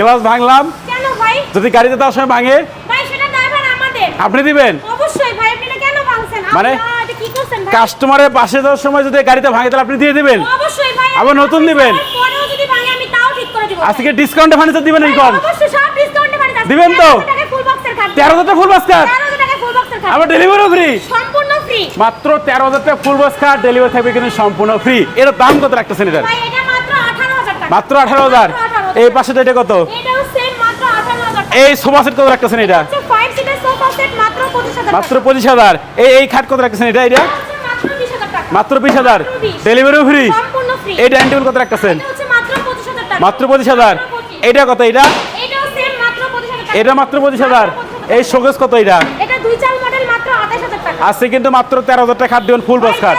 Glass ভাঙলাম, কেন ভাই? যদি গাড়িতে তার সময় ভাঙে ভাই সেটা ড্রাইভার আমাদের। আপনি দিবেন? অবশ্যই ভাই, আপনি এটা কেন ভাঙছেন? মানে? আল্লাহ, এটা কি করছেন ভাই? কাস্টমারের পাশে যাওয়ার সময় যদি গাড়িতে ভাঙে তাহলে আপনি দিয়ে দিবেন? অবশ্যই ভাই। আবার নতুন দিবেন? পরেও যদি ভাঙে আমি তাও ঠিক করে দিব। আজকে ডিসকাউন্টে ফার্নিচার দিবেন এই কোন? অবশ্যই সব ডিসকাউন্টে পারে যাচ্ছে। দিবেন তো? 13,000 টাকায় ফুল বক্সের খাট। 13,000 টাকা ফুল বক্স কার? 13,000 টাকায় ফুল বক্সের খাট। আবার ডেলিভারিও ফ্রি। সম্পূর্ণ ফ্রি। মাত্র 13,000 টাকা ফুল বক্স কার ডেলিভারি থাকবে কিন্তু সম্পূর্ণ ফ্রি। এর দাম কত রাখতেছেন এটার? ভাই এটা মাত্র 18,000 টাকা। মাত্র 18,000। এই পাশে এটা কত? এটাও সেম মাত্র 18,000 টাকা। এই সোফা সেট কত রাখতেছেন এটা? 5 সিটার সোফা সেট মাত্র 25,000 টাকা। মাত্র 25,000। এই খাট কত রাখতেছেন এটা? এটা মাত্র 20,000 টাকা। মাত্র 20,000। মাত্র 20 ডেলিভারিও ফ্রি। সম্পূর্ণ ফ্রি। এই ডাইনিং টেবিল কত রাখতেছেন? এটা হচ্ছে মাত্র 25,000 টাকা। মাত্র 25,000। এটা কত? এটা এটাও সেম মাত্র 25,000 টাকা। এটা মাত্র 25,000। এই শোকেস কত? এটা এটা দুই চাল মডেল মাত্র 28,000 টাকা। আছে কিন্তু মাত্র 13,000 টাকা খাট দিবেন ফুল বক্স খাট।